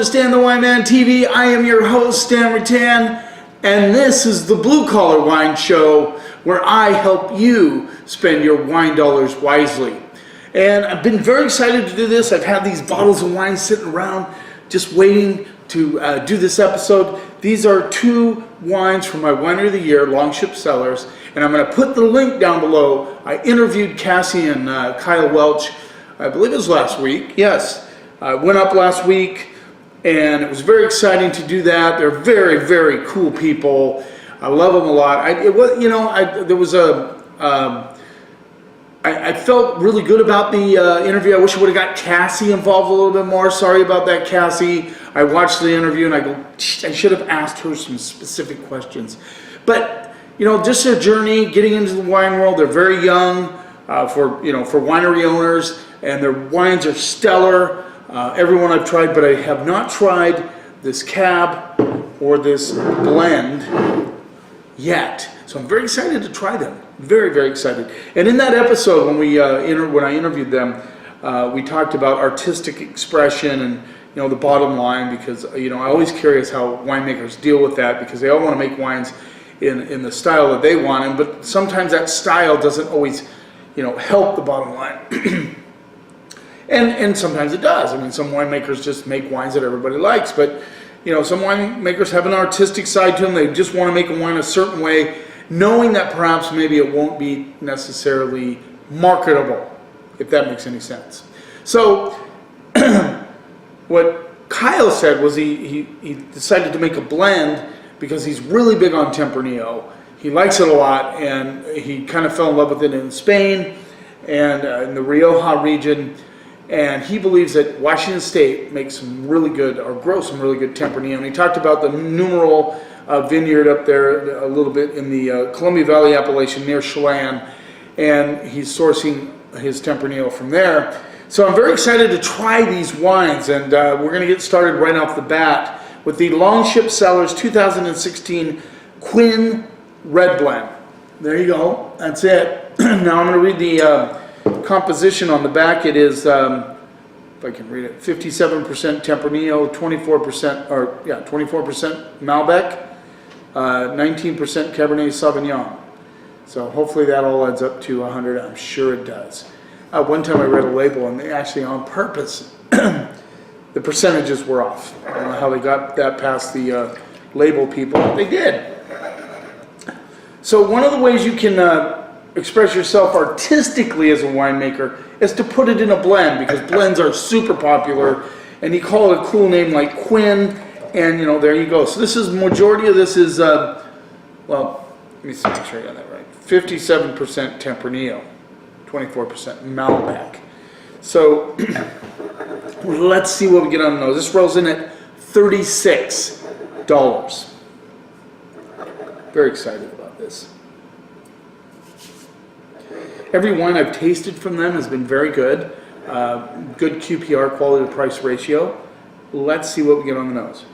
to Stan the Wine Man TV. I am your host, Stan Rattan, and this is the Blue Collar Wine Show, where I help you spend your wine dollars wisely. And I've been very excited to do this. I've had these bottles of wine sitting around just waiting to do this episode. These are two wines from my Winery of the Year, Longship Cellars, and I'm going to put the link down below. I interviewed Cassie and Kyle Welch, I believe it was last week. Yes, I went up last week, and it was very exciting to do that. They're very, very cool people. I love them a lot. I felt really good about the interview. I wish I would have got Cassie involved a little bit more. Sorry about that, Cassie. I watched the interview and I go, I should have asked her some specific questions. But, you know, just their journey, getting into the wine world. They're very young for winery owners, and their wines are stellar. Everyone I've tried, but I have not tried this cab or this blend yet. So I'm very excited to try them. Very, very excited. And in that episode, when I interviewed them, we talked about artistic expression and the bottom line, because I'm always curious how winemakers deal with that, because they all want to make wines in the style that they want, but sometimes that style doesn't always help the bottom line. and sometimes it does. I mean, some winemakers just make wines that everybody likes, but some winemakers have an artistic side to them. They just want to make a wine a certain way, knowing that perhaps maybe it won't be necessarily marketable, if that makes any sense. So what Kyle said was he decided to make a blend because he's really big on Tempranillo. He likes it a lot, and he kind of fell in love with it in Spain and in the Rioja region. And he believes that Washington State makes some really good, or grows some really good Tempranillo. And he talked about the Numeral vineyard up there a little bit in the Columbia Valley appellation near Chelan, and he's sourcing his Tempranillo from there. So I'm very excited to try these wines, and we're going to get started right off the bat with the Longship Cellars 2016 Quinn Red Blend. There you go. That's it. Now I'm going to read the composition on the back. It is, if I can read it, 57% Tempranillo, 24% Malbec, 19% Cabernet Sauvignon. So hopefully that all adds up to 100. I'm sure it does. One time I read a label, and they actually, on purpose, the percentages were off. I don't know how they got that past the label people, but they did. So one of the ways you can express yourself artistically as a winemaker is to put it in a blend, because blends are super popular, and you call it a cool name like Quinn, and there you go. So this is, majority of this is well, let me see, make sure I got that right, 57% Tempranillo, 24% Malbec. So let's see what we get on the nose. This rolls in at $36. Very excited about this. Every wine I've tasted from them has been very good. Good QPR, quality to price ratio. Let's see what we get on the nose.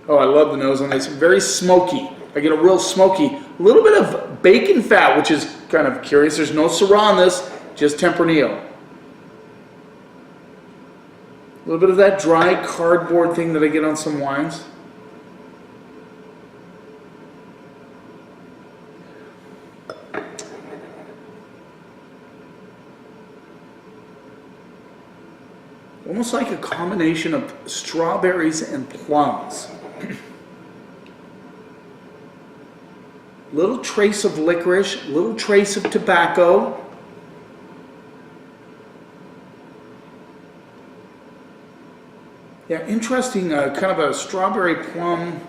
Oh, I love the nose on this. Very smoky. I get a real smoky, a little bit of bacon fat, which is kind of curious. There's no Syrah on this, just Tempranillo. A little bit of that dry cardboard thing that I get on some wines. Almost like a combination of strawberries and plums. Little trace of licorice, little trace of tobacco. Yeah, interesting, kind of a strawberry plum.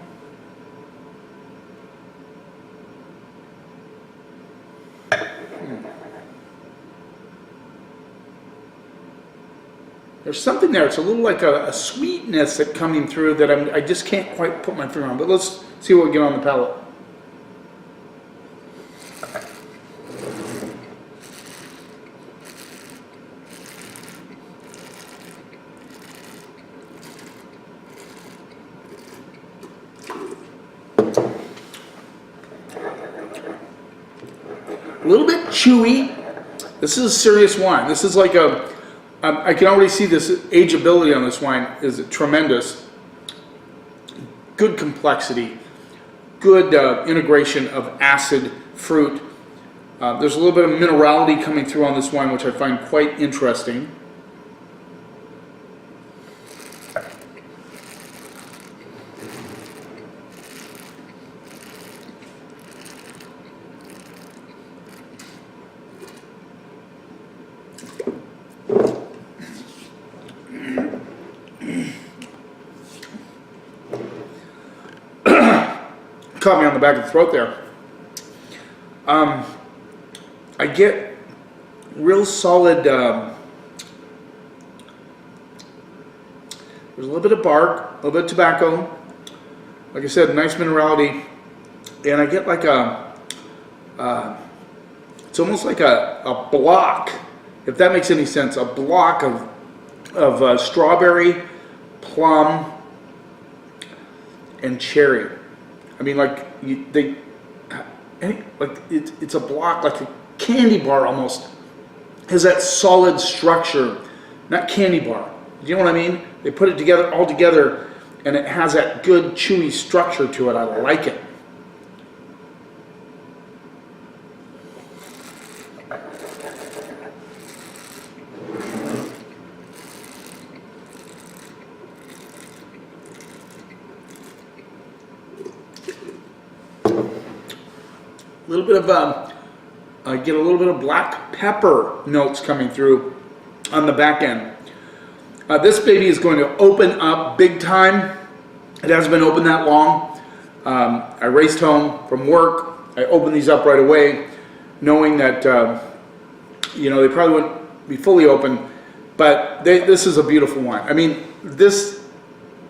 There's something there. It's a little like a sweetness that coming through that I just can't quite put my finger on. But let's see what we get on the palate. A little bit chewy. This is a serious wine. This is like a I can already see this ageability on this wine is tremendous. Good complexity, good integration of acid, fruit. There's a little bit of minerality coming through on this wine, which I find quite interesting. Caught me on the back of the throat there. I get real solid, there's a little bit of bark, a little bit of tobacco, like I said, nice minerality, and I get like it's almost like a block, if that makes any sense, a block of strawberry, plum, and cherry. I mean, like it's a block, like a candy bar almost. Has that solid structure, not candy bar. Do you know what I mean? They put it together, all together, and it has that good chewy structure to it. I like it. A little bit of, I get a little bit of black pepper notes coming through on the back end. This baby is going to open up big time. It hasn't been open that long. I raced home from work. I opened these up right away, knowing that, you know, they probably wouldn't be fully open, but this is a beautiful wine. I mean,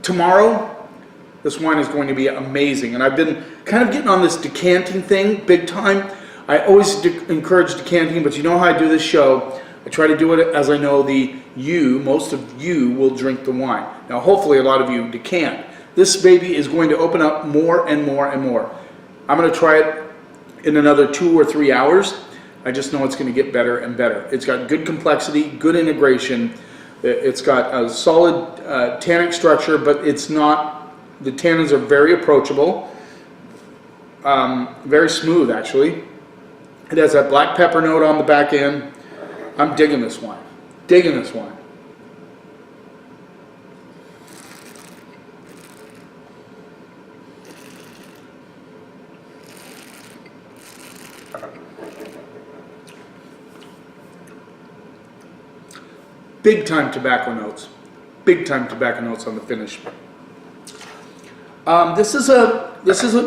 tomorrow, this wine is going to be amazing, and I've been kind of getting on this decanting thing big time. I always encourage decanting, but you know how I do this show. I try to do it as I know most of you will drink the wine. Now, hopefully a lot of you decant. This baby is going to open up more and more and more. I'm going to try it in another 2 or 3 hours. I just know it's going to get better and better. It's got good complexity, good integration. It's got a solid tannic structure, but it's not. The tannins are very approachable, very smooth actually. It has that black pepper note on the back end. I'm digging this wine, digging this wine. Big time tobacco notes, big time tobacco notes on the finish. This is a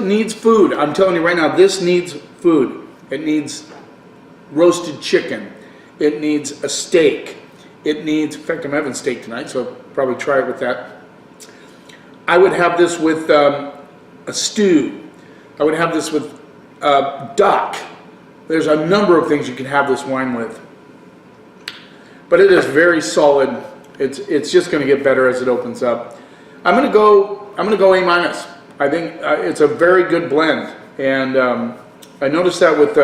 needs food. I'm telling you right now, this needs food. It needs roasted chicken. It needs a steak. It needs, in fact, I'm having steak tonight, so I'll probably try it with that. I would have this with a stew. I would have this with duck. There's a number of things you can have this wine with. But it is very solid. It's just going to get better as it opens up. I'm going to go A-. I think it's a very good blend, and I noticed that with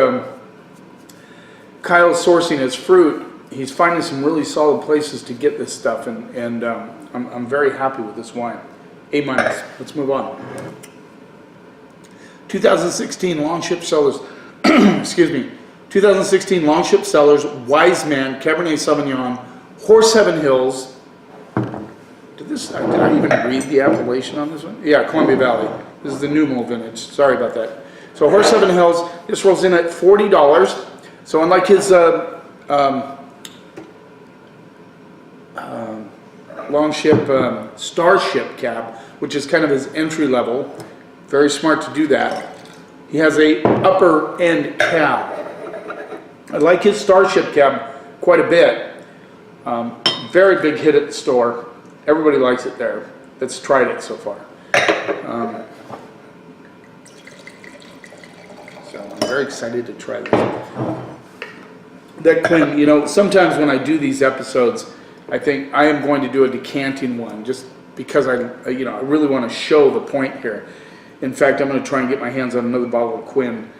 Kyle sourcing his fruit, he's finding some really solid places to get this stuff, and I'm very happy with this wine. A-. Let's move on. 2016 Longship Cellars, excuse me, 2016 Longship Cellars Wise Man Cabernet Sauvignon, Horse Heaven Hills. Did I even read the appellation on this one? Yeah, Columbia Valley. This is the Numel vintage. Sorry about that. So Horse Heaven Hills, this rolls in at $40. So unlike his Longship Starship cab, which is kind of his entry level, very smart to do that. He has a upper end cab. I like his Starship cab quite a bit. Very big hit at the store. Everybody likes it there that's tried it so far. So I'm very excited to try this. That Quinn, you know, sometimes when I do these episodes, I think I am going to do a decanting one just because I really want to show the point here. In fact, I'm going to try and get my hands on another bottle of Quinn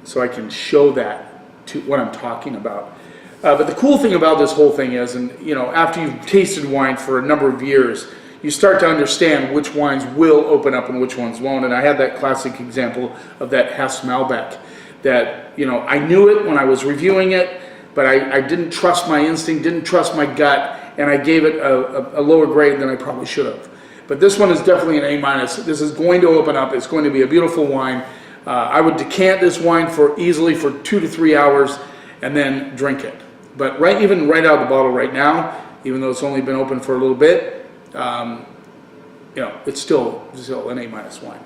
so I can show that to what I'm talking about. But the cool thing about this whole thing is, and you know, after you've tasted wine for a number of years, you start to understand which wines will open up and which ones won't. And I had that classic example of that Hess Malbec that, you know, I knew it when I was reviewing it, but I didn't trust my instinct, didn't trust my gut, and I gave it a lower grade than I probably should have. But this one is definitely an A-. This is going to open up. It's going to be a beautiful wine. I would decant this wine easily for 2 to 3 hours and then drink it. But even right out of the bottle right now, even though it's only been open for a little bit, you know, it's still an A- wine.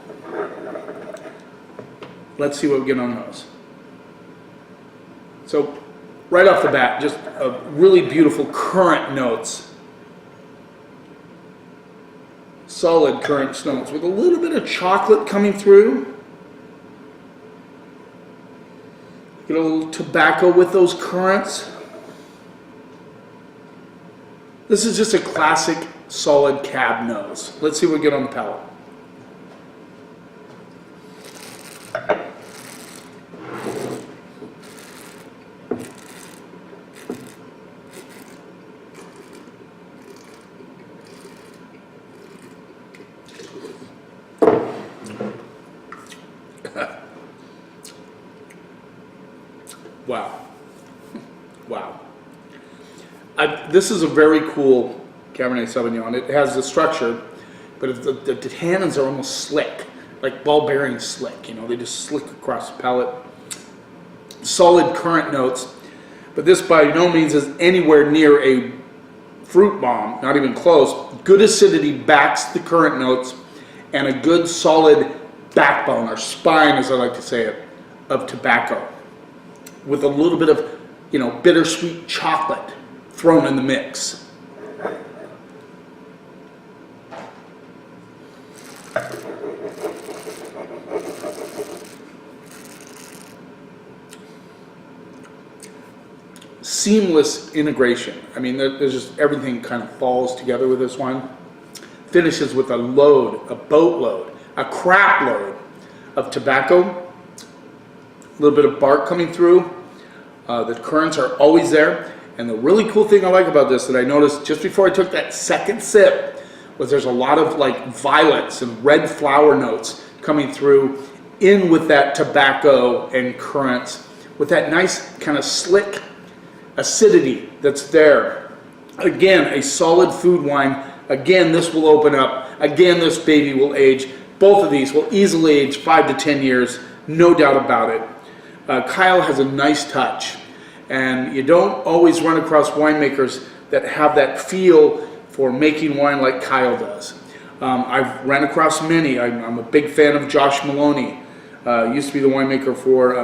Let's see what we get on those. So right off the bat, just a really beautiful currant notes. Solid currant notes with a little bit of chocolate coming through. Get a little tobacco with those currants. This is just a classic solid cab nose. Let's see what we get on the palate. Wow. Wow. This is a very cool Cabernet Sauvignon. It has the structure, but the tannins are almost slick, like ball bearing slick. You know, they just slick across the palate. Solid currant notes, but this by no means is anywhere near a fruit bomb, not even close. Good acidity backs the currant notes, and a good solid backbone, or spine as I like to say it, of tobacco, with a little bit of, you know, bittersweet chocolate thrown in the mix. Seamless integration. I mean, there's just everything kind of falls together with this wine. Finishes with a load, a boatload, a crap load of tobacco. A little bit of bark coming through. The currants are always there. And the really cool thing I like about this that I noticed just before I took that second sip was there's a lot of like violets and red flower notes coming through in with that tobacco and currants, with that nice kind of slick acidity that's there. Again, a solid food wine. Again, this will open up. Again, this baby will age. Both of these will easily age 5 to 10 years, no doubt about it. Kyle has a nice touch, and you don't always run across winemakers that have that feel for making wine like Kyle does. I've ran across many. I'm a big fan of Josh Maloney. Used to be the winemaker for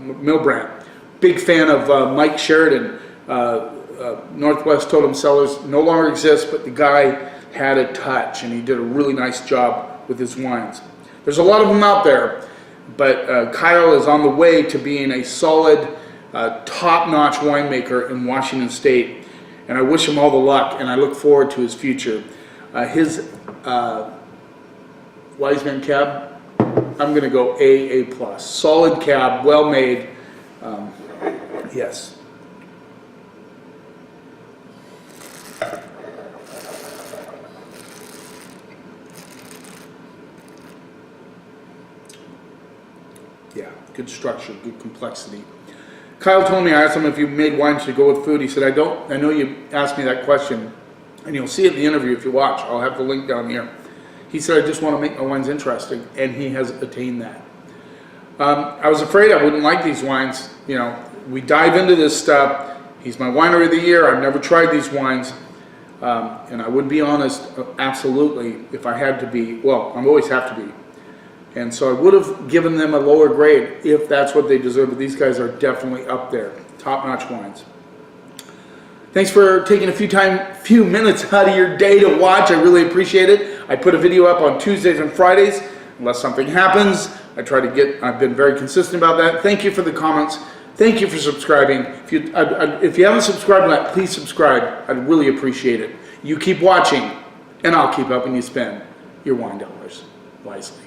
Milbrand. Big fan of Mike Sheridan. Northwest Totem Cellars no longer exists, but the guy had a touch, and he did a really nice job with his wines. There's a lot of them out there, but Kyle is on the way to being a solid, top-notch winemaker in Washington State, and I wish him all the luck, and I look forward to his future. His Wiseman Cab, I'm going to go A+. Solid cab, well made. Yes. Yeah, good structure, good complexity. Kyle told me, I asked him if you made wines to go with food. He said, I know you asked me that question, and you'll see it in the interview if you watch. I'll have the link down here. He said, I just want to make my wines interesting, and he has attained that. I was afraid I wouldn't like these wines. You know, we dive into this stuff. He's my winery of the year. I've never tried these wines. And I would be honest, absolutely, if I had to be, well, I always have to be. And so I would have given them a lower grade if that's what they deserve, but these guys are definitely up there. Top-notch wines. Thanks for taking a few minutes out of your day to watch. I really appreciate it. I put a video up on Tuesdays and Fridays, unless something happens. I've been very consistent about that. Thank you for the comments. Thank you for subscribing. If you haven't subscribed yet, please subscribe. I'd really appreciate it. You keep watching, and I'll keep helping you spend your wine dollars wisely.